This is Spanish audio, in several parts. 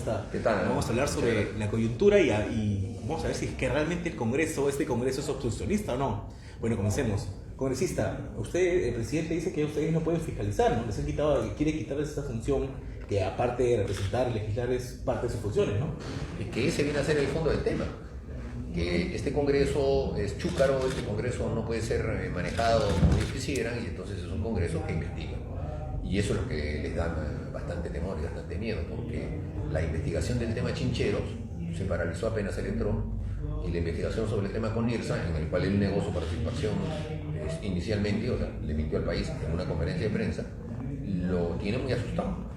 está? ¿Qué tal? Vamos a hablar sobre la coyuntura y vamos a ver si es que realmente este Congreso es obstruccionista o no. Bueno, comencemos. Congresista, usted, el presidente, dice que ustedes no pueden fiscalizar, ¿no? Les han quitado, quiere quitarles esta función que aparte de representar, legislar, es parte de sus funciones, ¿no? Y que ese viene a ser el fondo del tema. Que este Congreso es chúcaro, este Congreso no puede ser manejado como ellos quisieran, y entonces es un Congreso que investiga. Y eso es lo que les da bastante temor y bastante miedo, porque la investigación del tema Chincheros se paralizó apenas él entró, y la investigación sobre el tema con Nirsa, en el cual él negó su participación inicialmente, o sea, le mintió al país en una conferencia de prensa, lo tiene muy asustado.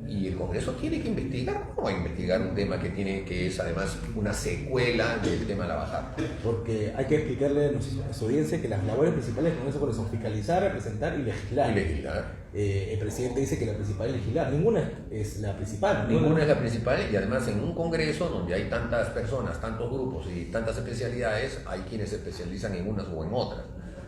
Y el Congreso tiene que investigar. ¿Cómo va a investigar un tema que es además una secuela del tema de la bajada? Porque hay que explicarle a su audiencia que las labores principales del Congreso son fiscalizar, representar y legislar. El presidente dice que la principal es legislar. Ninguna es la principal. Ninguna es la principal, y además en un Congreso donde hay tantas personas, tantos grupos y tantas especialidades, hay quienes se especializan en unas o en otras.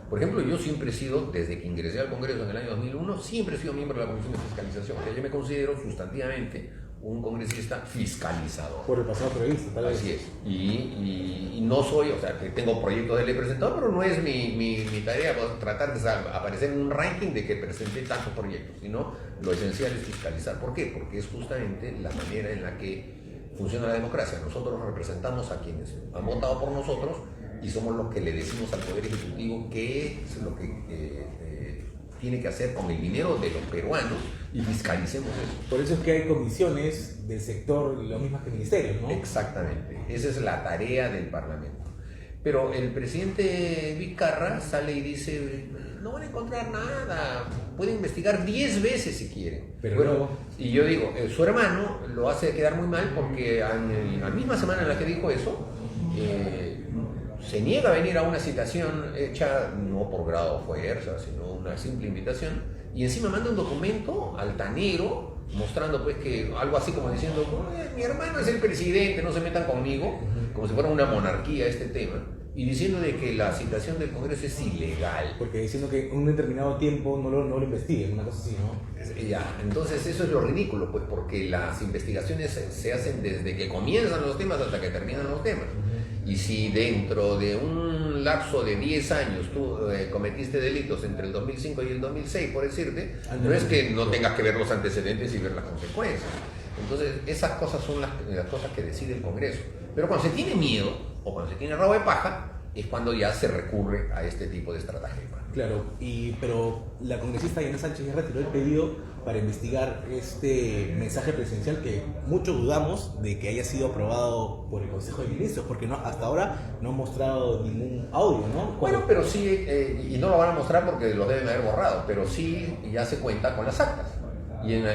Por ejemplo, yo siempre he sido, desde que ingresé al Congreso en el año 2001, siempre he sido miembro de la Comisión de Fiscalización. O sea, yo me considero sustantivamente un congresista fiscalizador. Por el pasado previsto, tal vez. Así es. Y no soy, o sea, que tengo proyectos de ley presentado, pero no es mi tarea tratar de aparecer en un ranking de que presenté tantos proyectos, sino lo esencial es fiscalizar. ¿Por qué? Porque es justamente la manera en la que funciona la democracia. Nosotros representamos a quienes han votado por nosotros, y somos los que le decimos al Poder Ejecutivo qué es lo que tiene que hacer con el dinero de los peruanos, y fiscalicemos eso. Por eso es que hay comisiones del sector, lo mismas que ministerios, ¿no? Exactamente, esa es la tarea del Parlamento. Pero el presidente Vizcarra sale y dice, no van a encontrar nada, pueden investigar 10 veces si quieren. Pero bueno, no. Y yo digo, su hermano lo hace quedar muy mal, porque en la misma semana en la que dijo eso, se niega a venir a una citación hecha no por grado o fuerza, sino una simple invitación, y encima manda un documento altanero mostrando pues que algo así como diciendo, mi hermano es el presidente, no se metan conmigo, como si fuera una monarquía este tema, y diciendo de que la citación del Congreso es ilegal. Porque diciendo que en un determinado tiempo no lo investiguen, una cosa así, ¿no? Ya, entonces eso es lo ridículo, pues, porque las investigaciones se hacen desde que comienzan los temas hasta que terminan los temas. Y si dentro de un lapso de 10 años tú cometiste delitos entre el 2005 y el 2006, por decirte, no es que no tengas que ver los antecedentes y ver las consecuencias. Entonces, esas cosas son las cosas que decide el Congreso. Pero cuando se tiene miedo, o cuando se tiene rabo de paja, es cuando ya se recurre a este tipo de estrategia. Claro, pero la congresista Yana Sánchez ya retiró el pedido para investigar este mensaje presidencial que muchos dudamos de que haya sido aprobado por el Consejo de Ministros, porque hasta ahora no ha mostrado ningún audio, ¿no? Bueno, pero sí, y no lo van a mostrar porque lo deben haber borrado, pero sí ya se cuenta con las actas. Y en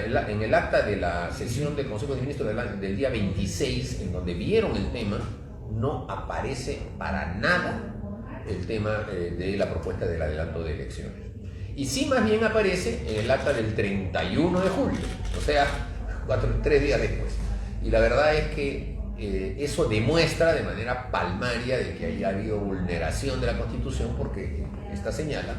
el acta de la sesión del Consejo de Ministros del día 26, en donde vieron el tema, no aparece para nada el tema de la propuesta del adelanto de elecciones. Y sí, más bien aparece en el acta del 31 de julio, o sea, 3 días después. Y la verdad es que eso demuestra de manera palmaria de que haya habido vulneración de la Constitución, porque esta señala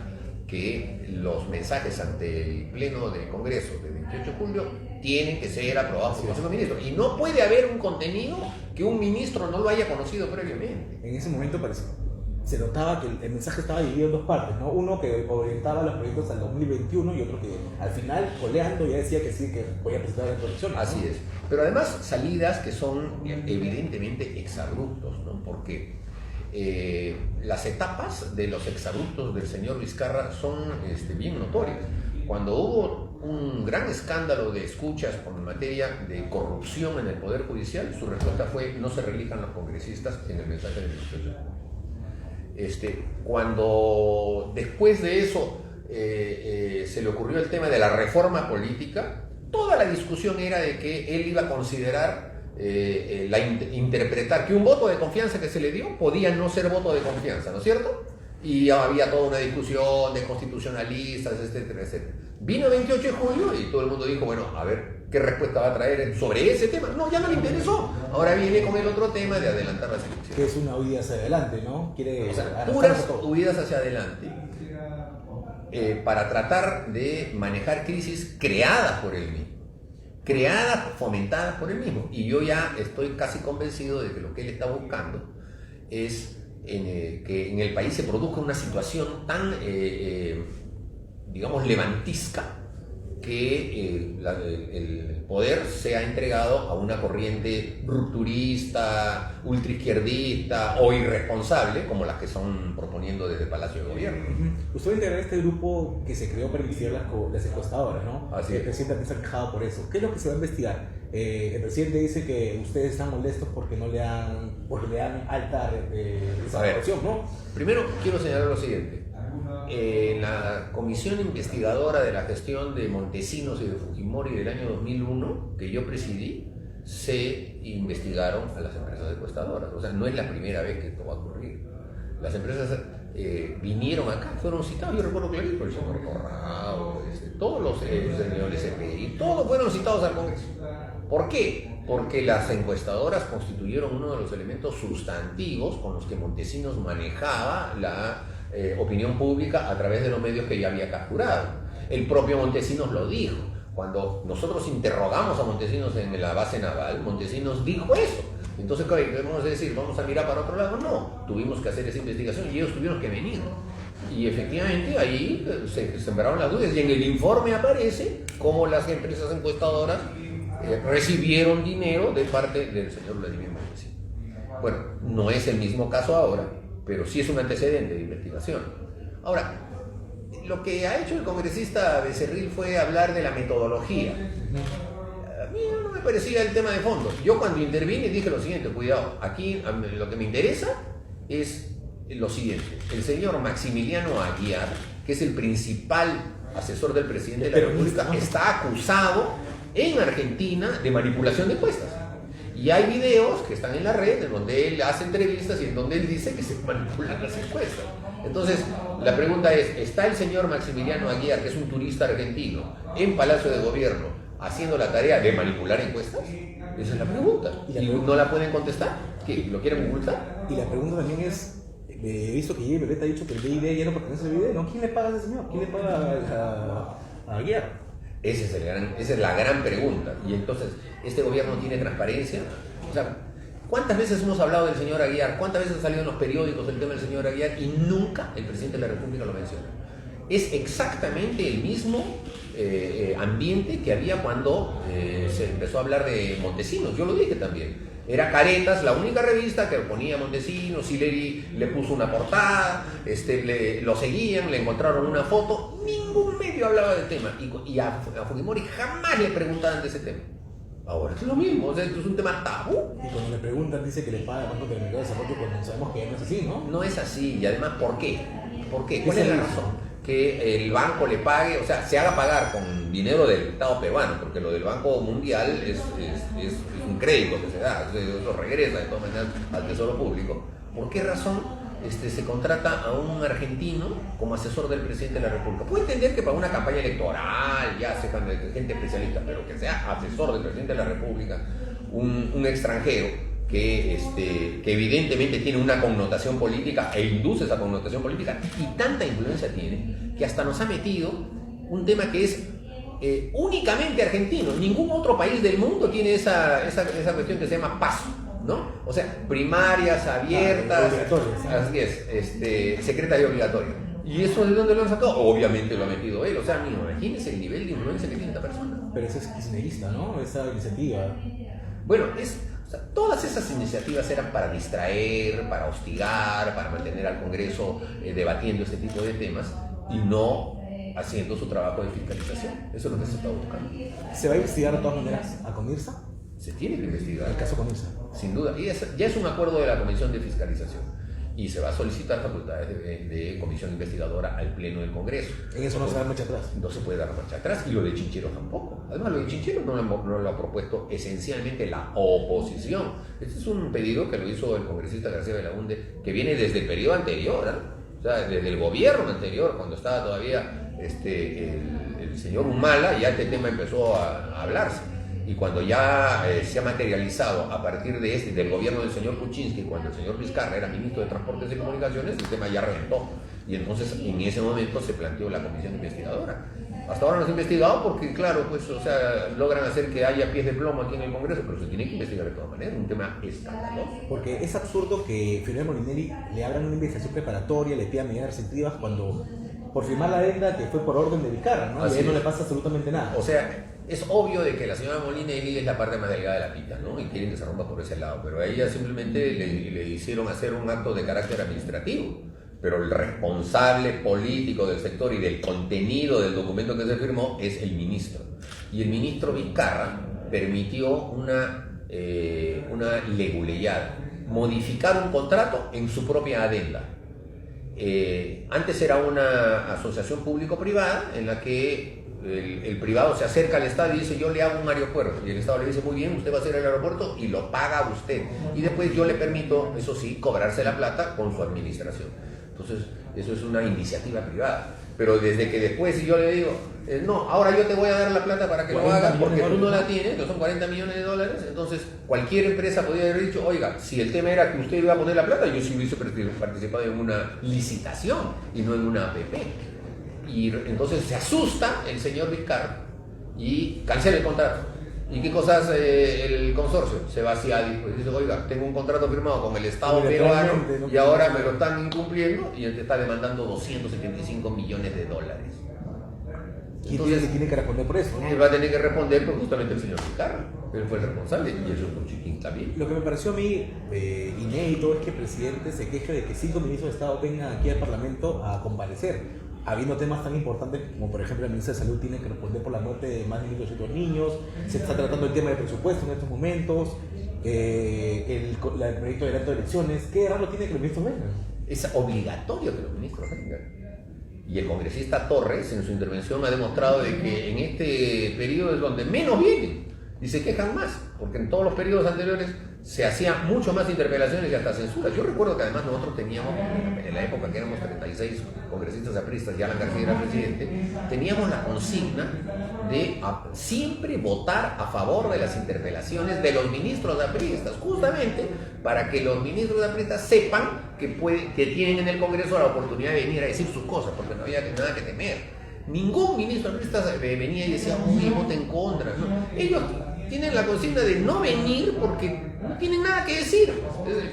que los mensajes ante el Pleno del Congreso del 28 de julio tienen que ser aprobados por el Consejo de Ministros. Y no puede haber un contenido que un ministro no lo haya conocido previamente. En ese momento se notaba que el mensaje estaba dividido en dos partes, ¿no? Uno que orientaba los proyectos al 2021 y otro que al final, coleando, ya decía que sí, que voy a presentar las elecciones, ¿no? Así es. Pero además salidas que son evidentemente exabruptos, ¿no? Porque las etapas de los exabruptos del señor Vizcarra son bien notorias. Cuando hubo un gran escándalo de escuchas en materia de corrupción en el Poder Judicial, su respuesta fue: no se reelijan los congresistas en el mensaje del 28 de julio. Cuando después de eso se le ocurrió el tema de la reforma política, toda la discusión era de que él iba a considerar interpretar que un voto de confianza que se le dio podía no ser voto de confianza, ¿no es cierto? Y había toda una discusión de constitucionalistas, etcétera, etcétera. Vino el 28 de julio y todo el mundo dijo, bueno, a ver, ¿qué respuesta va a traer sobre ese tema? No, ya no le interesó. Ahora viene con el otro tema de adelantar las elecciones. Que es una huida hacia adelante, ¿no? O sea, puras huidas hacia adelante para tratar de manejar crisis creadas por él mismo. creadas, fomentadas por él mismo. Y yo ya estoy casi convencido de que lo que él está buscando es que en el país se produzca una situación tan, digamos, levantisca, que el poder sea entregado a una corriente rupturista, ultraizquierdista o irresponsable, como las que son proponiendo desde el Palacio de Gobierno. Usted va a integrar este grupo que se creó para investigar las encuestadoras, ¿no? Así el es. presidente también se ha quejado por eso. ¿Qué es lo que se va a investigar? El presidente dice que ustedes están molestos porque le dan alta evaluación, ¿no? Primero quiero señalar lo siguiente. En la comisión investigadora de la gestión de Montesinos y de Fujimori del año 2001, que yo presidí, se investigaron a las empresas encuestadoras. O sea, no es la primera vez que esto va a ocurrir. Las empresas vinieron acá, fueron citados, yo recuerdo clarito, el señor Corrado, todos los señores CPI, todos fueron citados al Congreso. ¿Por qué? Porque las encuestadoras constituyeron uno de los elementos sustantivos con los que Montesinos manejaba la opinión pública a través de los medios que ya había capturado. El propio Montesinos lo dijo. Cuando nosotros interrogamos a Montesinos en la base naval, Montesinos dijo eso. Entonces, ¿qué vamos a decir? ¿Vamos a mirar para otro lado? No, tuvimos que hacer esa investigación y ellos tuvieron que venir. Y efectivamente ahí se sembraron las dudas y en el informe aparece cómo las empresas encuestadoras recibieron dinero de parte del señor Vladimir Montesinos. Bueno, no es el mismo caso ahora, pero sí es un antecedente de investigación. Ahora, lo que ha hecho el congresista Becerril fue hablar de la metodología. A mí no me parecía el tema de fondo. Yo cuando intervine dije lo siguiente, cuidado, aquí lo que me interesa es lo siguiente. El señor Maximiliano Aguiar, que es el principal asesor del presidente de la República, está acusado en Argentina de manipulación de encuestas. Y hay videos que están en la red en donde él hace entrevistas y en donde él dice que se manipulan las encuestas. Entonces, la pregunta es, ¿está el señor Maximiliano Aguiar, que es un turista argentino, en Palacio de Gobierno haciendo la tarea de manipular encuestas? Esa es la pregunta. ¿Y no la pueden contestar? ¿Qué? ¿Lo quieren ocultar? Y la pregunta también es, he visto que Jimmy Belet ha dicho que el BID ya no pertenece al BID, ¿no? ¿Quién le paga a ese señor? ¿Quién le paga a Aguiar? Esa es la gran pregunta. Y entonces, ¿este gobierno tiene transparencia? O sea, ¿cuántas veces hemos hablado del señor Aguiar? ¿Cuántas veces ha salido en los periódicos el tema del señor Aguiar? Y nunca el presidente de la República lo menciona. Es exactamente el mismo ambiente que había cuando se empezó a hablar de Montesinos. Yo lo dije también. Era Caretas, la única revista que ponía Montesinos, Hillary le puso una portada, lo seguían, le encontraron una foto, ningún medio hablaba del tema. Y a Fujimori jamás le preguntaban de ese tema. Ahora es lo mismo, o sea, esto es un tema tabú. Y cuando le preguntan dice que le paga Banco del Mercado de Desarrollo cuando sabemos que no es así, ¿no? No es así, y además, ¿por qué? ¿Por qué? ¿Cuál es la razón? Que el banco le pague, o sea, se haga pagar con dinero del Estado peruano, porque lo del Banco Mundial es un crédito que se da, eso regresa de todas maneras al Tesoro Público. ¿Por qué razón se contrata a un argentino como asesor del presidente de la República? Puedo entender que para una campaña electoral, ya sepan de gente especialista, pero que sea asesor del presidente de la República, un extranjero que evidentemente tiene una connotación política e induce esa connotación política y tanta influencia tiene que hasta nos ha metido un tema que es únicamente argentino. Ningún otro país del mundo tiene esa cuestión que se llama PASO, ¿no? O sea, primarias abiertas, así es, secretas y obligatorias. ¿Y eso de dónde lo han sacado? Obviamente lo ha metido él. O sea, imagínense el nivel de influencia que tiene esta persona. Pero eso es kirchnerista, ¿no? Esa iniciativa. Bueno, o sea, todas esas iniciativas eran para distraer, para hostigar, para mantener al Congreso debatiendo este tipo de temas y no haciendo su trabajo de fiscalización. Eso es lo que se está buscando. ¿Se va a investigar de todas maneras a Comirsa? Se tiene que investigar. El caso Comirsa. Sin duda. Y ya es un acuerdo de la Comisión de Fiscalización. Y se va a solicitar facultades de comisión investigadora al Pleno del Congreso. En eso no se da marcha atrás. No se puede dar marcha atrás. Y lo de Chinchero tampoco. Además, lo de Chinchero no lo ha propuesto esencialmente la oposición. Este es un pedido que lo hizo el congresista García Belaúnde, que viene desde el periodo anterior, ¿eh? O sea, desde el gobierno anterior, cuando estaba todavía el señor Humala, ya este tema empezó a hablarse. Y cuando ya se ha materializado a partir del gobierno del señor Kuczynski, cuando el señor Vizcarra era ministro de Transportes y Comunicaciones, el tema ya reventó. Y entonces en ese momento se planteó la comisión investigadora. Hasta ahora no se ha investigado porque, claro, pues, o sea, logran hacer que haya pies de plomo aquí en el Congreso, pero se tiene que investigar de todas maneras, un tema escandaloso. Porque es absurdo que Firmino Molinelli le abran una investigación preparatoria, le pidan medidas restrictivas cuando por firmar la adenda que fue por orden de Vizcarra, ¿no? Y a él no le pasa absolutamente nada. O sea, es obvio de que la señora Molinelli es la parte más delgada de la pita, ¿no? Y quieren que se rompa por ese lado, pero a ella simplemente le hicieron hacer un acto de carácter administrativo. Pero el responsable político del sector y del contenido del documento que se firmó es el ministro. Y el ministro Vizcarra permitió una leguleyada, modificar un contrato en su propia adenda. Antes era una asociación público-privada en la que el privado se acerca al Estado y dice: yo le hago un aeropuerto, y el Estado le dice: muy bien, usted va a hacer el aeropuerto y lo paga usted, y después yo le permito, eso sí, cobrarse la plata con su administración. Entonces, eso es una iniciativa privada. Pero desde que después yo le digo: no, ahora yo te voy a dar la plata para que lo hagas porque tú no la tienes, que son 40 millones de dólares, entonces cualquier empresa podría haber dicho: oiga, si el tema era que usted iba a poner la plata, yo sí hubiese participado en una licitación y no en una APP. Y entonces se asusta el señor Vizcarra y cancela el contrato. ¿Y qué cosa hace el consorcio? Se vacía y pues dice: oiga, tengo un contrato firmado con el Estado peruano y ahora me lo están incumpliendo y él te está demandando 275 millones de dólares. Entonces, tiene que responder por eso, ¿no? Él va a tener que responder por justamente el señor Vizcarra. Él fue el responsable y eso es un chiquín también. Lo que me pareció a mí inédito es que el presidente se queje de que 5 ministros de Estado vengan aquí al Parlamento a comparecer, habiendo temas tan importantes como, por ejemplo, el ministro de Salud tiene que responder por la muerte de más de 1.200 niños, se está tratando el tema del presupuesto en estos momentos, el proyecto de adelanto de elecciones. ¿Qué raro tiene que los ministros vengan? Es obligatorio que los ministros vengan. Y el congresista Torres, en su intervención, ha demostrado de que en este periodo es donde menos vienen y se quejan más, porque en todos los periodos anteriores se hacían mucho más interpelaciones y hasta censuras. Yo recuerdo que además nosotros teníamos, en la época que éramos 36 congresistas apristas y Alan García era presidente, teníamos la consigna de siempre votar a favor de las interpelaciones de los ministros apristas, justamente para que los ministros apristas sepan que tienen en el Congreso la oportunidad de venir a decir sus cosas, porque no había nada que temer. Ningún ministro aprista venía y decía: uy, vote en contra. No. Ellos tienen la consigna de no venir porque no tienen nada que decir,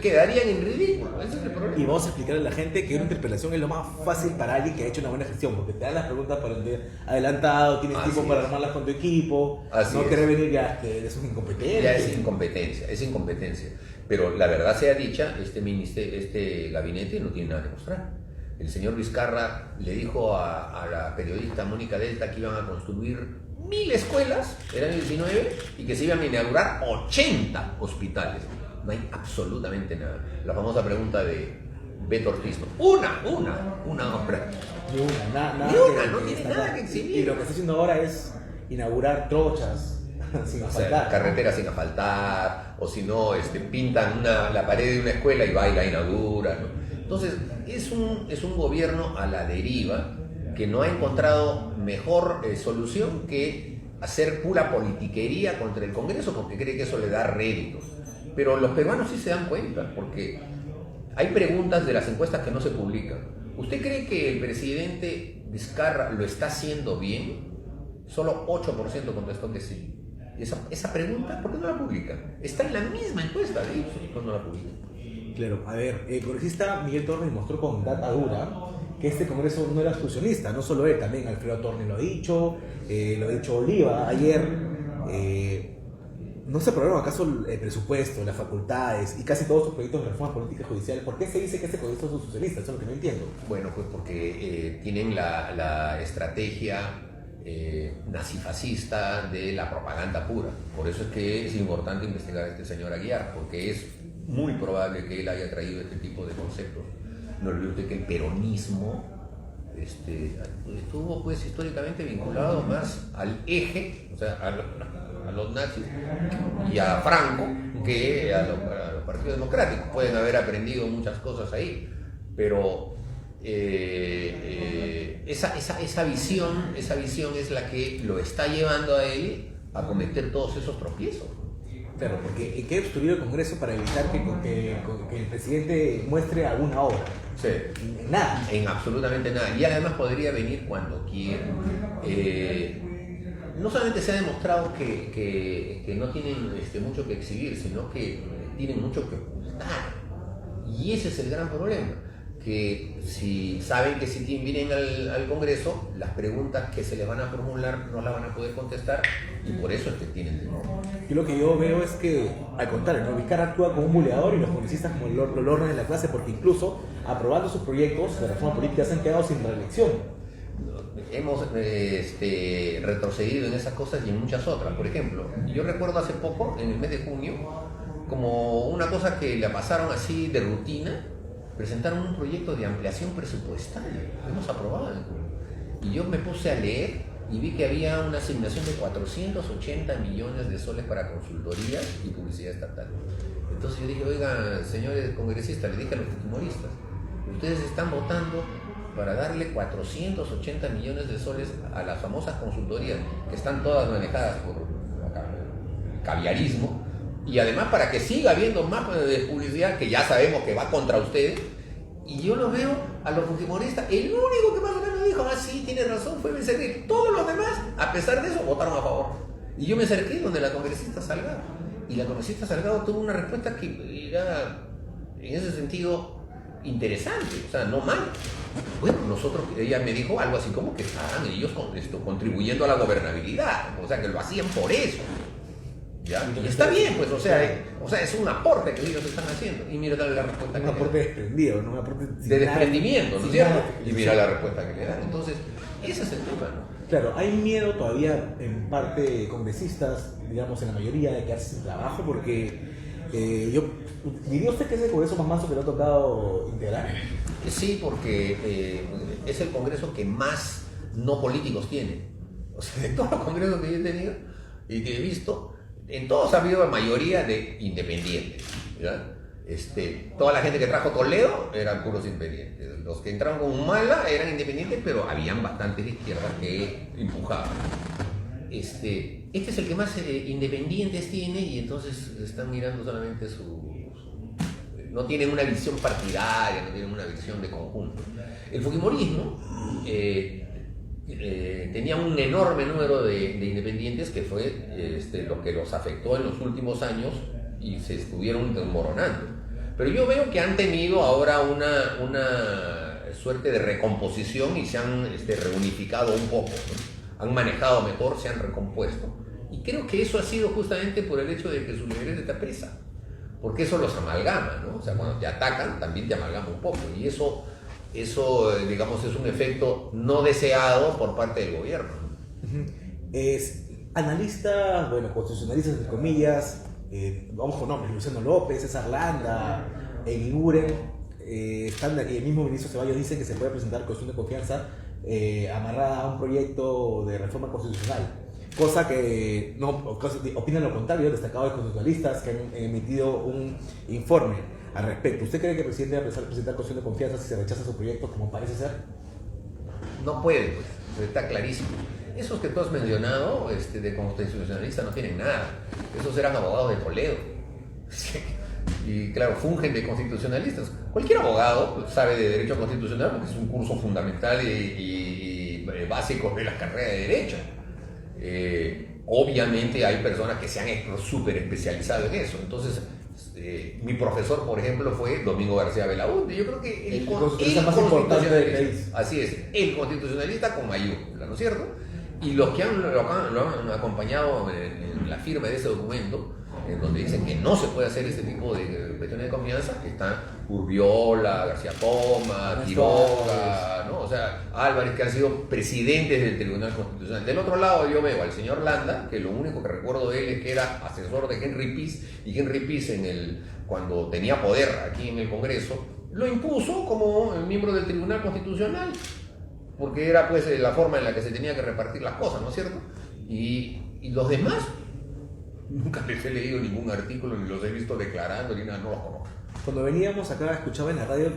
quedarían en ridículo. Ese es el problema. Y vamos a explicarle a la gente que una interpelación es lo más fácil para alguien que ha hecho una buena gestión, porque te dan las preguntas para adelantado, tienes tiempo para armarlas con tu equipo, no querer venir ya que eres un incompetente. Ya es incompetencia. Pero la verdad sea dicha, este gabinete no tiene nada que mostrar. El señor Vizcarra le dijo a la periodista Mónica Delta que iban a construir 1000 escuelas, eran 19, y que se iban a inaugurar 80 hospitales. No hay absolutamente nada. La famosa pregunta de Beto Ortiz: una obra. Ni una, No tiene nada que exhibir. Y lo que está haciendo ahora es inaugurar trochas sin asfaltar. O sea, carreteras sin asfaltar, o si no, pintan la pared de una escuela y va y la inaugura, ¿no? Entonces, es un gobierno a la deriva que no ha encontrado mejor solución que hacer pura politiquería contra el Congreso porque cree que eso le da réditos. Pero los peruanos sí se dan cuenta, porque hay preguntas de las encuestas que no se publican. ¿Usted cree que el presidente Vizcarra lo está haciendo bien? Solo 8% contestó que sí. Esa pregunta, ¿por qué no la publican? Está en la misma encuesta de ellos, ¿por qué no la publican? Claro, a ver, el congresista Miguel Torres mostró con data dura que este Congreso no era obstruccionista, no solo él, también Alfredo Torres lo ha dicho Oliva ayer. ¿No se aprobaron acaso el presupuesto, las facultades y casi todos sus proyectos de reforma política y judicial? ¿Por qué se dice que este Congreso es socialista? Eso es lo que no entiendo. Bueno, pues porque tienen la estrategia nazifascista de la propaganda pura. Por eso es que es importante investigar a este señor Aguiar, porque es muy probable que él haya traído este tipo de conceptos. No olvide usted que el peronismo estuvo pues históricamente vinculado más al eje, o sea, a los nazis y a Franco que a los partidos democráticos. Pueden haber aprendido muchas cosas ahí, pero esa visión es la que lo está llevando a él a cometer todos esos tropiezos. Claro, porque ¿qué obstruir el Congreso para evitar que el presidente muestre alguna obra? Sí. Nada. En absolutamente nada. Y además podría venir cuando quiera. No solamente se ha demostrado que no tienen mucho que exhibir, sino que tienen mucho que ocultar. Y ese es el gran problema. Que si saben que si vienen al Congreso, las preguntas que se les van a formular no las van a poder contestar y por eso es que tienen temor. Y lo que yo veo es que, al contrario, ¿no? Vizcarra actúa como un buleador y los congresistas como el orden de la clase, porque incluso aprobando sus proyectos de reforma política se han quedado sin reelección. Hemos retrocedido en esas cosas y en muchas otras. Por ejemplo, yo recuerdo hace poco, en el mes de junio, como una cosa que la pasaron así de rutina, presentaron un proyecto de ampliación presupuestal, lo hemos aprobado en junio. Y yo me puse a leer y vi que había una asignación de 480 millones de soles para consultoría y publicidad estatal. Entonces yo dije, oigan, señores congresistas, le dije a los humoristas, ustedes están votando para darle 480 millones de soles a las famosas consultorías, que están todas manejadas por caviarismo, y además para que siga habiendo más publicidad que ya sabemos que va contra ustedes. Y yo lo veo a los fujimoristas, el único que más o menos dijo, sí, tiene razón, fue Becerril. Todos los demás, a pesar de eso, votaron a favor. Y yo me acerqué donde la congresista Salgado, y la congresista Salgado tuvo una respuesta que era, en ese sentido, interesante, o sea, no mal. Bueno, ella me dijo algo así como que estaban ellos contribuyendo a la gobernabilidad, o sea, que lo hacían por eso. ¿Ya? Y está bien, pues, o sea, es un aporte que ellos están haciendo. Y mira la respuesta. Un aporte desprendido, ¿no? Un aporte de desprendimiento, ¿no es cierto? Y mira la respuesta que le dan. Entonces, ese es el tema, ¿no? Claro, hay miedo todavía en parte de congresistas, digamos en la mayoría, de quedarse sin trabajo, porque ¿diría usted que es el Congreso más manso que le ha tocado integrar? Sí, porque es el Congreso que más no políticos tiene. O sea, de todos los congresos que yo he tenido y que he visto, en todos ha habido la mayoría de independientes, ¿ya? Toda la gente que trajo Toledo eran puros independientes. Los que entraron con Humala eran independientes, pero habían bastantes de izquierda que empujaban. Este es el que más independientes tiene y entonces están mirando solamente no tienen una visión partidaria, no tienen una visión de conjunto. El fujimorismo tenía un enorme número de independientes que fue lo que los afectó en los últimos años y se estuvieron desmoronando. Pero yo veo que han tenido ahora una suerte de recomposición y se han reunificado un poco, ¿no? Han manejado mejor, se han recompuesto. Y creo que eso ha sido justamente por el hecho de que su lideresa pesa, porque eso los amalgama, ¿no? O sea, cuando te atacan también te amalgama un poco y eso digamos, es un efecto no deseado por parte del gobierno. Analistas, bueno, constitucionalistas entre comillas, vamos con nombres, Luciano López, César Landa, Eguiguren, el mismo ministro Ceballos dice que se puede presentar cuestión de confianza amarrada a un proyecto de reforma constitucional, cosa que opinan lo contrario, destacados constitucionalistas que han emitido un informe al respecto. ¿Usted cree que el presidente va a empezar a presentar cuestión de confianza si se rechaza su proyecto como parece ser? No puede, pues, está clarísimo. Esos que tú has mencionado de constitucionalistas no tienen nada. Esos eran abogados de Toledo. Y claro, fungen de constitucionalistas. Cualquier abogado sabe de derecho constitucional porque es un curso fundamental y básico de la carrera de derecho. Obviamente hay personas que se han súper especializado en eso. Entonces, mi profesor, por ejemplo, fue Domingo García Belaúnde. Yo creo que el constitucionalista más importante del país. Así es, el constitucionalista con mayúscula, ¿no es cierto? Y los que lo han acompañado en la firma de ese documento, en donde dicen que no se puede hacer este tipo de cuestiones de confianza, que están Urbiola, García Poma, Quiroga, ¿no? O sea, Álvarez, que han sido presidentes del Tribunal Constitucional. Del otro lado yo veo al señor Landa, que lo único que recuerdo de él es que era asesor de Henry Pease, y Henry Pease cuando tenía poder aquí en el Congreso, lo impuso como miembro del Tribunal Constitucional, porque era pues la forma en la que se tenía que repartir las cosas, ¿no es cierto? Y los demás, nunca les he leído ningún artículo, ni los he visto declarando, ni nada, no los conozco. Cuando veníamos acá, escuchaba en la radio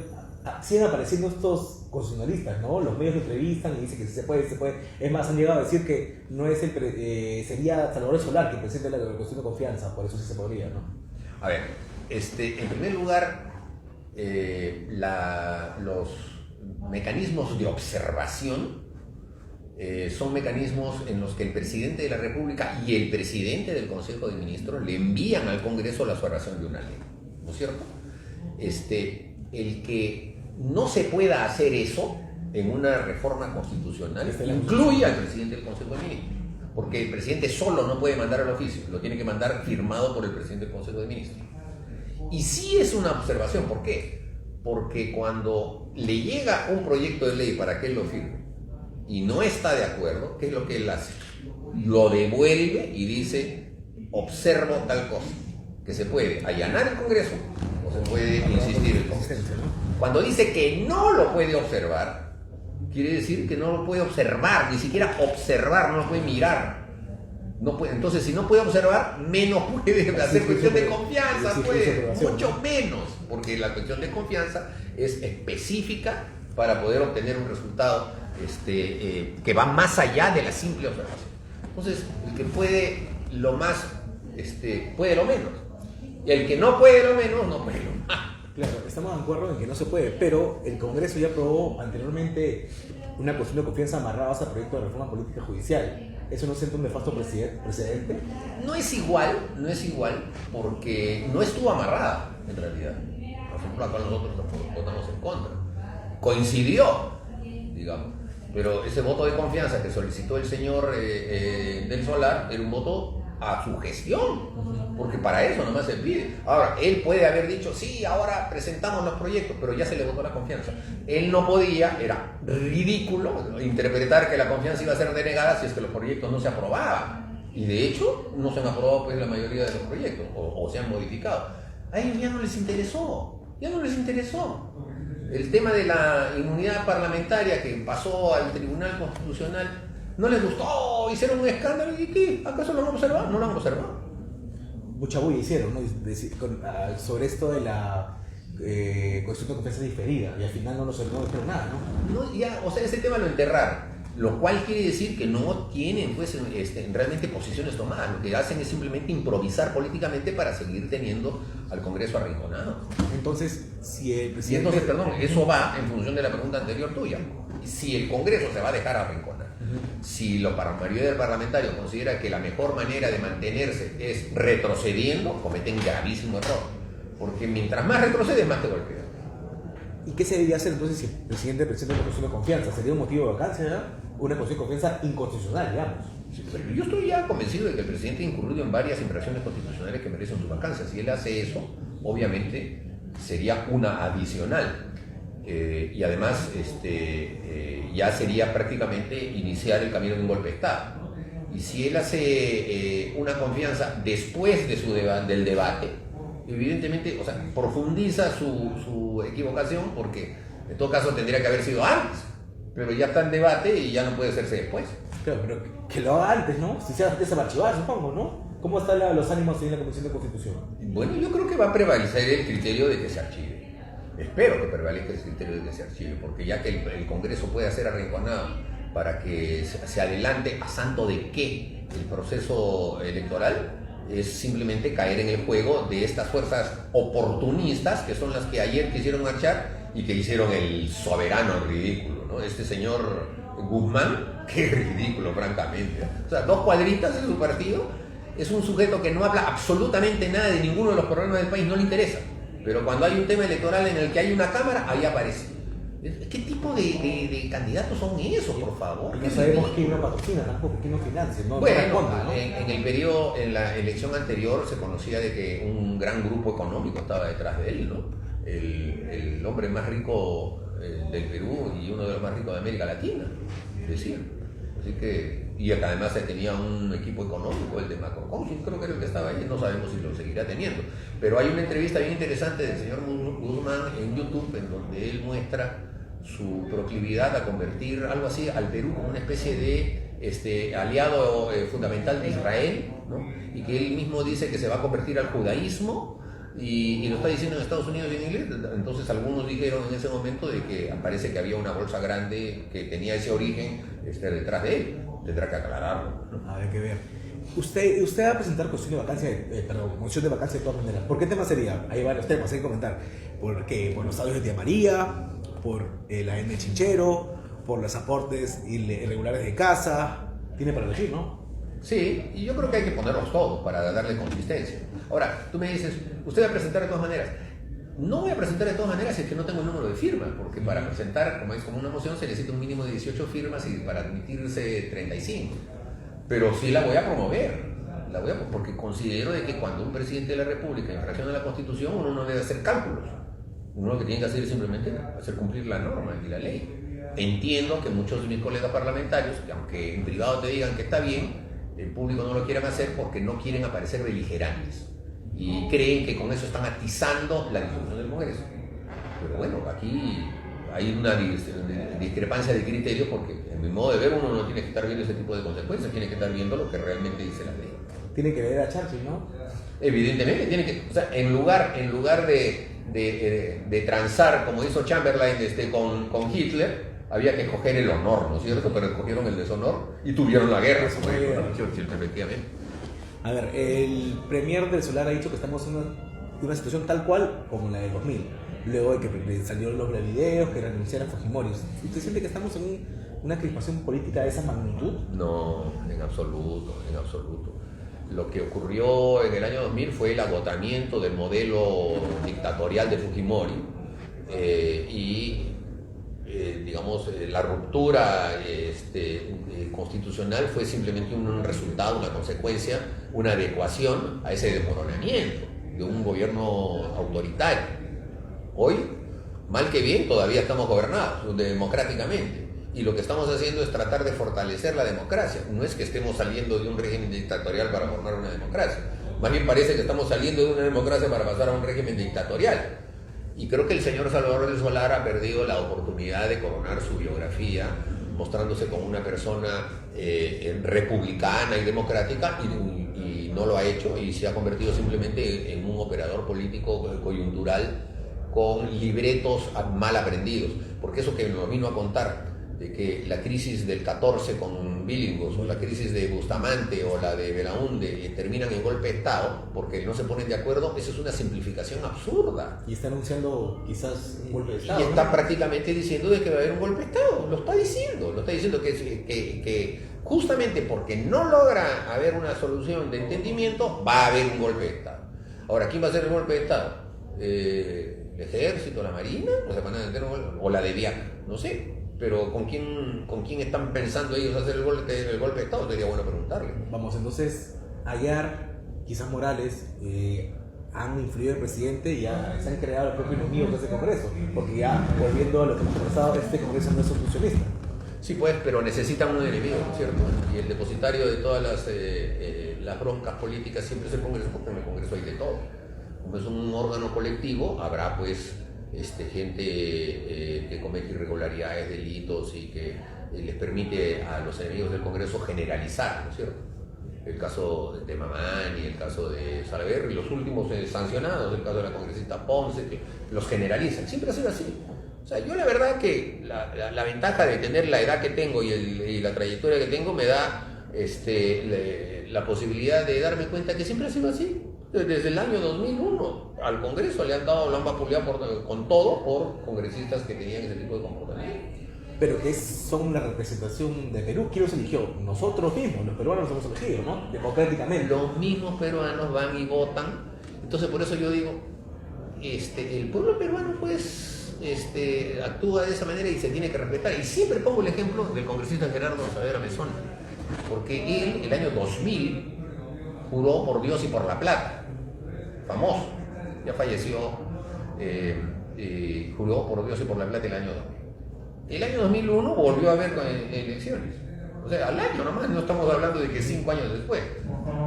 siguen apareciendo estos constitucionalistas, ¿no? Los medios lo entrevistan y dicen que sí se puede, se puede. Es más, han llegado a decir que no es sería Salvador Solar quien presente la cuestión de confianza, por eso sí se podría, ¿no? A ver, en primer lugar, los mecanismos de observación son mecanismos en los que el presidente de la República y el presidente del Consejo de Ministros le envían al Congreso la observación de una ley, ¿no es cierto? El que no se pueda hacer eso en una reforma constitucional incluye al presidente del Consejo de Ministros, porque el presidente solo no puede mandar el oficio, lo tiene que mandar firmado por el presidente del Consejo de Ministros. Y sí es una observación, ¿por qué? Porque cuando le llega un proyecto de ley para que él lo firme y no está de acuerdo, ¿qué es lo que él hace? Lo devuelve y dice, observo tal cosa, que se puede allanar el Congreso o se puede insistir el Congreso. Cuando dice que no lo puede observar, quiere decir que no lo puede observar, ni siquiera observar, no lo puede mirar. No puede, entonces, si no puede observar, menos puede hacer cuestión de confianza, puede, mucho menos, porque la cuestión de confianza es específica para poder obtener un resultado que va más allá de la simple observación. Entonces, el que puede lo más, puede lo menos. Y el que no puede lo menos, no puede lo más. Claro, estamos de acuerdo en que no se puede, pero el Congreso ya aprobó anteriormente una cuestión de confianza amarrada a proyecto de reforma política judicial. ¿Eso no siente un nefasto precedente? No es igual, porque no estuvo amarrada, en realidad. Por ejemplo, acá nosotros votamos en contra. Coincidió, digamos. Pero ese voto de confianza que solicitó el señor del Solar era un voto a su gestión, porque para eso nomás se pide. Ahora, él puede haber dicho, sí, ahora presentamos los proyectos, pero ya se le votó la confianza. Él no podía, era ridículo interpretar que la confianza iba a ser denegada si es que los proyectos no se aprobaban. Y de hecho, no se han aprobado pues la mayoría de los proyectos, o se han modificado. A ellos ya no les interesó, El tema de la inmunidad parlamentaria que pasó al Tribunal Constitucional no les gustó, hicieron un escándalo. ¿Y qué? ¿Acaso lo han observado? No lo han observado. Mucha bulla hicieron, ¿no? Sobre esto de la cuestión de confianza diferida, y al final no dijeron nada, ¿no? No, ya, o sea, ese tema lo enterraron, lo cual quiere decir que no tienen pues, realmente posiciones tomadas. Lo que hacen es simplemente improvisar políticamente para seguir teniendo al Congreso arrinconado. Entonces, si el presidente... Eso va en función de la pregunta anterior tuya. Si el Congreso se va a dejar arrinconar, si la mayoría del parlamentario considera que la mejor manera de mantenerse es retrocediendo, cometen gravísimo error. Porque mientras más retrocedes, más te golpean. ¿Y qué se debería hacer entonces si el presidente presenta una cuestión de confianza? ¿Sería un motivo de vacancia, ¿no? Una cuestión de confianza inconstitucional, digamos? Sí, pero yo estoy ya convencido de que el presidente ha incurrido en varias infracciones constitucionales que merecen su vacancia. Si él hace eso, obviamente sería una adicional. Y además ya sería prácticamente iniciar el camino de un golpe de Estado. Y si él hace una confianza después de del debate, evidentemente, o sea, profundiza su equivocación, porque en todo caso tendría que haber sido antes, pero ya está en debate y ya no puede hacerse después. Claro, pero que lo haga antes, ¿no? Si se va a archivar, supongo, ¿no? ¿Cómo están los ánimos en la Comisión de Constitución? Bueno, yo creo que va a prevalecer el criterio de que se archive. Espero que prevalezca el criterio de que se archive, porque ya que el Congreso puede ser arrinconado para que se adelante a santo de que el proceso electoral, es simplemente caer en el juego de estas fuerzas oportunistas que son las que ayer quisieron marchar y que hicieron el soberano ridículo, ¿no? Este señor Guzmán, qué ridículo, francamente. O sea, 2 cuadritas en su partido, es un sujeto que no habla absolutamente nada de ninguno de los problemas del país, no le interesa. Pero cuando hay un tema electoral en el que hay una cámara, ahí aparece. ¿Qué tipo de candidatos son esos, por favor? Y no sabemos quién lo patrocina tampoco, quién lo financia. ¿No? Bueno, ¿no? En el periodo, en la elección anterior se conocía de que un gran grupo económico estaba detrás de él, ¿no? El hombre más rico del Perú y uno de los más ricos de América Latina, decían. Así que, y además tenía un equipo económico, el de Macroconsum, creo que era el que estaba ahí, no sabemos si lo seguirá teniendo. Pero hay una entrevista bien interesante del señor Guzmán en YouTube, en donde él muestra su proclividad a convertir algo así al Perú como una especie de aliado fundamental de Israel, ¿no? Y que él mismo dice que se va a convertir al judaísmo y lo está diciendo en Estados Unidos y en inglés. Entonces algunos dijeron en ese momento de que parece que había una bolsa grande que tenía ese origen detrás de él. Tendrá que aclararlo, ¿no? Habrá que ver. Usted va a presentar moción de vacancia de todas maneras. ¿Por qué tema sería? Hay varios temas, hay que comentar. ¿Por qué? Por los audios de Tía María, por la N Chinchero, por los aportes irregulares de casa. Tiene para elegir, ¿no? Sí, y yo creo que hay que ponerlos todos para darle consistencia. Ahora, tú me dices, usted va a presentar de todas maneras. No voy a presentar de todas maneras si es que no tengo el número de firmas, porque para presentar, como es como una moción, se necesita un mínimo de 18 firmas y para admitirse 35. Pero sí la voy a promover, porque considero de que cuando un presidente de la República infracciona la Constitución, uno no debe hacer cálculos. Uno lo que tiene que hacer es simplemente hacer cumplir la norma y la ley. Entiendo que muchos de mis colegas parlamentarios, que aunque en privado te digan que está bien, el público no lo quieran hacer porque no quieren aparecer beligerantes y creen que con eso están atizando la discusión del Congreso. Pero bueno, aquí hay una discrepancia de criterios porque en mi modo de ver uno no tiene que estar viendo ese tipo de consecuencias, tiene que estar viendo lo que realmente dice la ley. Tiene que leer a Churchill, ¿no? Evidentemente, tiene que, o sea, en lugar de transar como hizo Chamberlain con Hitler, había que escoger el honor, ¿no es cierto? Pero escogieron el deshonor y tuvieron la guerra, como dijo Churchill, efectivamente. A ver, el premier venezolano ha dicho que estamos en una situación tal cual como la del 2000, luego de que salieron los videos, que renunciara a Fujimori. ¿Usted siente que estamos en una crispación política de esa magnitud? No, en absoluto, en absoluto. Lo que ocurrió en el año 2000 fue el agotamiento del modelo dictatorial de Fujimori digamos, la ruptura constitucional fue simplemente un resultado, una consecuencia, una adecuación a ese desmoronamiento de un gobierno autoritario. Hoy, mal que bien, todavía estamos gobernados democráticamente. Y lo que estamos haciendo es tratar de fortalecer la democracia. No es que estemos saliendo de un régimen dictatorial para formar una democracia. Más bien parece que estamos saliendo de una democracia para pasar a un régimen dictatorial. Y creo que el señor Salvador del Solar ha perdido la oportunidad de coronar su biografía, mostrándose como una persona republicana y democrática, y no lo ha hecho, y se ha convertido simplemente en un operador político coyuntural con libretos mal aprendidos. Porque eso que nos vino a contar, de que la crisis del 14 con Bilingos, o la crisis de Bustamante, o la de Belaúnde, terminan en golpe de Estado, porque no se ponen de acuerdo, eso es una simplificación absurda. Y está anunciando quizás un golpe de Estado. Y está prácticamente diciendo de que va a haber un golpe de Estado, lo está diciendo que justamente porque no logra haber una solución de entendimiento, va a haber un golpe de Estado. Ahora, ¿quién va a hacer el golpe de Estado? ¿El Ejército, la Marina? ¿O la DEVIAC? No sé. Pero ¿con quién están pensando ellos hacer el golpe de Estado? Sería bueno preguntarle. Vamos, entonces, Ayar, quizás Morales, han influido el presidente y ya se han creado los propios enemigos de ese Congreso. Porque ya, volviendo a lo que hemos conversado, este Congreso no es obstruccionista. Sí, pues, pero necesitan un enemigo, ¿no es cierto? Y el depositario de todas las broncas políticas siempre es el Congreso, porque en el Congreso hay de todo. Como es un órgano colectivo, habrá pues gente que comete irregularidades, delitos y que les permite a los enemigos del Congreso generalizar, ¿no es cierto? El caso de Mamani, el caso de Salaverry, los últimos sancionados, el caso de la congresista Ponce, que los generalizan. Siempre ha sido así. O sea, yo la verdad que la ventaja de tener la edad que tengo y la trayectoria que tengo me da la posibilidad de darme cuenta que siempre ha sido así. Desde el año 2001 al Congreso lo han vapuleado con todo por congresistas que tenían ese tipo de comportamiento. Pero que son la representación de Perú. ¿Quién los eligió? Nosotros mismos, los peruanos los hemos elegido, ¿no? Democráticamente. Los mismos peruanos van y votan. Entonces por eso yo digo, el pueblo peruano pues actúa de esa manera y se tiene que respetar. Y siempre pongo el ejemplo del congresista Gerardo Saavedra Mesón, porque él, el año 2000, juró por Dios y por la plata. Famoso, ya falleció, juró por Dios y por la plata el año 2000. El año 2001 volvió a haber elecciones, o sea, al año nomás, no estamos hablando de que 5 años después.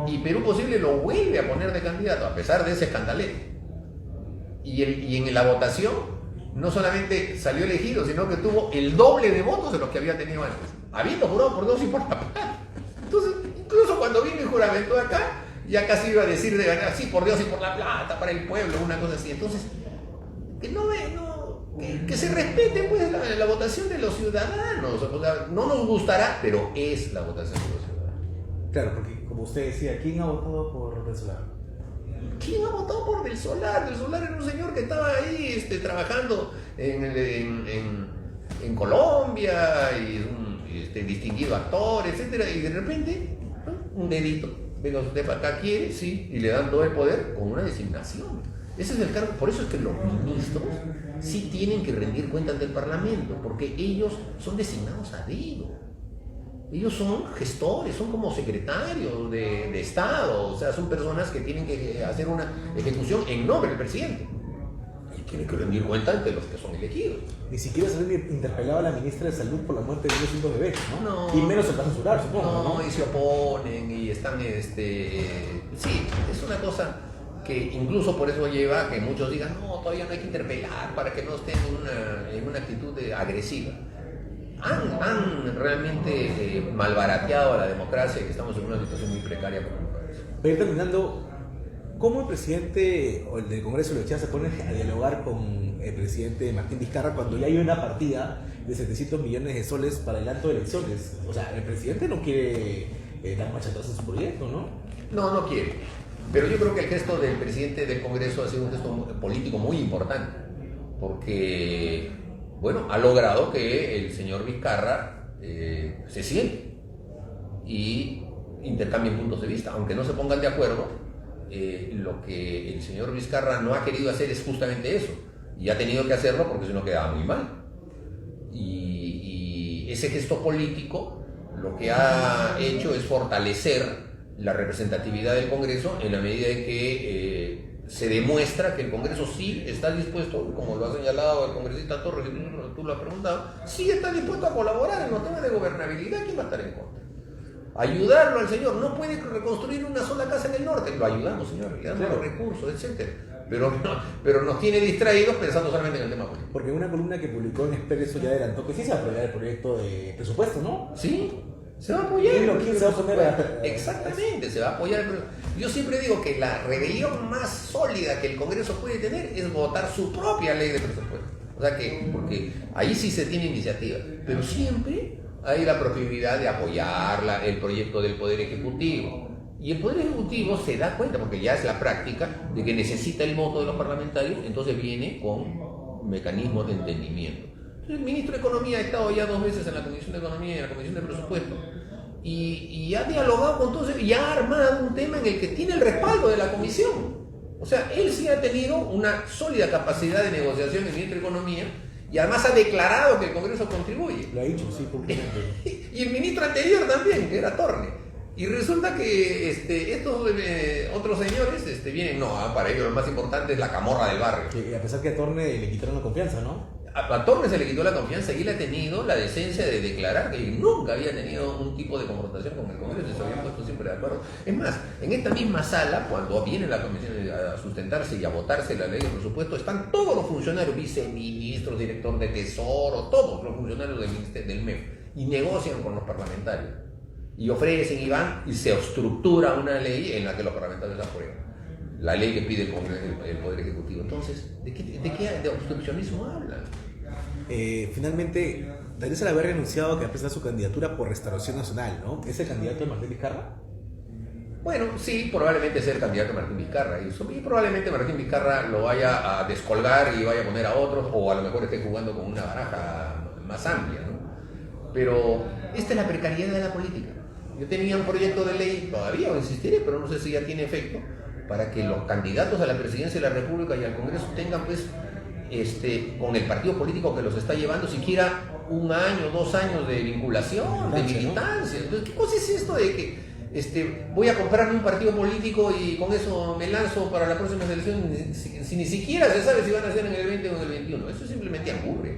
Y Perú Posible lo vuelve a poner de candidato, a pesar de ese escandalete. Y en la votación, no solamente salió elegido, sino que tuvo el doble de votos de los que había tenido antes, habiendo jurado por Dios y por la plata. Entonces, incluso cuando vino y juramentó acá, ya casi iba a decir de ganar, sí, por Dios y por la plata, para el pueblo, una cosa así. Entonces, que se respete pues la votación de los ciudadanos. O sea, no nos gustará, pero es la votación de los ciudadanos. Claro, porque como usted decía, ¿quién ha votado por Del Solar? ¿Quién ha votado por Del Solar? Del Solar era un señor que estaba ahí trabajando en Colombia, y un distinguido actor, etcétera, y de repente, ¿no? Un dedito. Venga usted para acá, quiere, sí, y le dan todo el poder con una designación. Ese es el cargo. Por eso es que los ministros sí tienen que rendir cuentas del Parlamento, porque ellos son designados a dedo. Ellos son gestores, son como secretarios de Estado, o sea, son personas que tienen que hacer una ejecución en nombre del presidente. Y tienen que rendir cuenta ante los que son elegidos. Ni siquiera se le interpelaba a la ministra de Salud por la muerte de 1.200 bebés, ¿no? No. Y menos se va a censurar, supongo, ¿no? Y se oponen y están, sí, es una cosa que incluso por eso lleva a que muchos digan, no, todavía no hay que interpelar para que no estén en una actitud agresiva. Han realmente malbarateado a la democracia y que estamos en una situación muy precaria por mi país. Para ir terminando, ¿cómo el presidente o el del Congreso de Lucha se pone a dialogar con el presidente Martín Vizcarra cuando ya hay una partida de 700 millones de soles para el acto de elecciones? O sea, el presidente no quiere dar marcha atrás en su proyecto, ¿no? No quiere. Pero yo creo que el gesto del presidente del Congreso ha sido un gesto político muy importante, porque, bueno, ha logrado que el señor Vizcarra se siente y intercambien puntos de vista, aunque no se pongan de acuerdo. Lo que el señor Vizcarra no ha querido hacer es justamente eso, y ha tenido que hacerlo porque si no quedaba muy mal. Y ese gesto político lo que ha hecho es fortalecer la representatividad del Congreso en la medida en que se demuestra que el Congreso sí está dispuesto, como lo ha señalado el congresista Torres, y tú lo has preguntado, sí está dispuesto a colaborar en los temas de gobernabilidad. ¿Quién va a estar en contra? Ayudarlo al señor. No puede reconstruir una sola casa en el norte, lo ayudamos, señor, le damos los recursos, etcétera. Pero nos tiene distraídos pensando solamente en el tema político. Porque en una columna que publicó en Expreso ya adelantó que sí se va a aprobar el proyecto de presupuesto, ¿no? Sí, se va a apoyar. ¿Quién se va a poner Exactamente, se va a apoyar. Yo siempre digo que la rebelión más sólida que el Congreso puede tener es votar su propia ley de presupuesto. O sea que, porque ahí sí se tiene iniciativa, pero siempre hay la posibilidad de apoyar el proyecto del Poder Ejecutivo. Y el Poder Ejecutivo se da cuenta, porque ya es la práctica, de que necesita el voto de los parlamentarios, entonces viene con mecanismos de entendimiento. Entonces, el ministro de Economía ha estado ya 2 veces en la Comisión de Economía y en la Comisión de Presupuesto, y ha dialogado con todos y ha armado un tema en el que tiene el respaldo de la Comisión. O sea, él sí ha tenido una sólida capacidad de negociación, el ministro de Economía, y además ha declarado que el Congreso contribuye. Lo ha dicho, sí, públicamente. Y el ministro anterior también, que era Torne. Y resulta que estos otros señores vienen, para ellos lo más importante es la camorra del barrio. Y a pesar que a Torne le quitaron la confianza, ¿no? A Torne se le quitó la confianza y él ha tenido la decencia de declarar que nunca había tenido un tipo de confrontación con el Congreso y se habían puesto siempre de acuerdo. Es más, en esta misma sala, cuando viene la comisión a sustentarse y a votarse la ley de presupuesto, están todos los funcionarios, viceministros, director de Tesoro, todos los funcionarios del MEF, y negocian con los parlamentarios. Y ofrecen y van y se estructura una ley en la que los parlamentarios aprueban. La ley que pide el Poder Ejecutivo. Entonces, ¿de qué obstruccionismo hablan? Finalmente, Daniel Salaverry ha anunciado que va a presentar su candidatura por Restauración Nacional, ¿no? ¿Es el candidato de Martín Vizcarra? Bueno, sí, probablemente sea el candidato Martín Vizcarra. Y probablemente Martín Vizcarra lo vaya a descolgar y vaya a poner a otros, o a lo mejor esté jugando con una baraja más amplia, ¿no? Pero esta es la precariedad de la política. Yo tenía un proyecto de ley, todavía insistiré, pero no sé si ya tiene efecto, para que los candidatos a la presidencia de la República y al Congreso tengan, pues, con el partido político que los está llevando, siquiera 1 año, 2 años de vinculación, de militancia. Entonces, ¿qué cosa es esto de que voy a comprarme un partido político y con eso me lanzo para la próxima elección si ni siquiera se sabe si van a ser en el 20 o en el 21? Eso simplemente angurria,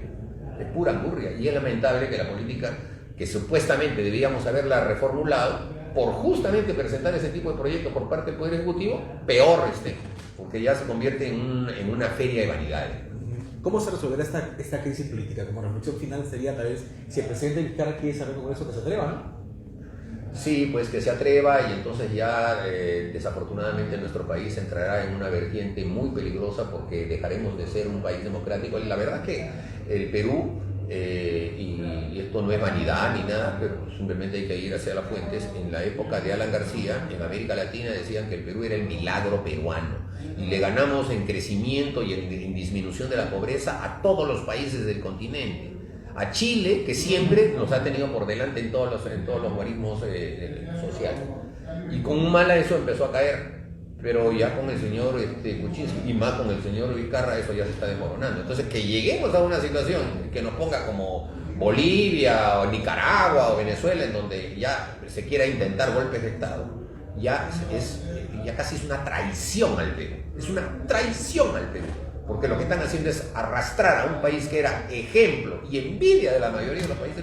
es pura angurria. Y es lamentable que la política, que supuestamente debíamos haberla reformulado, por justamente presentar ese tipo de proyectos por parte del Poder Ejecutivo, peor porque ya se convierte en una feria de vanidades. ¿Cómo se resolverá esta crisis política? Como reflexión final sería tal vez si el presidente Vizcarra quiere saber con eso que se atreva, ¿no? Sí, pues que se atreva y entonces ya desafortunadamente nuestro país entrará en una vertiente muy peligrosa porque dejaremos de ser un país democrático. Y la verdad es que el Perú, y esto no es vanidad ni nada, pero simplemente hay que ir hacia las fuentes, en la época de Alan García, en América Latina decían que el Perú era el milagro peruano. Y le ganamos en crecimiento y en disminución de la pobreza a todos los países del continente. A Chile, que siempre nos ha tenido por delante en todos los guarismos sociales. Y con Humala eso empezó a caer, pero ya con el señor Kuczynski y más con el señor Vizcarra eso ya se está desmoronando. Entonces que lleguemos a una situación que nos ponga como Bolivia o Nicaragua o Venezuela, en donde ya se quiera intentar golpes de Estado, ya casi es una traición al Perú. Es una traición al Perú. Porque lo que están haciendo es arrastrar a un país que era ejemplo y envidia de la mayoría de los países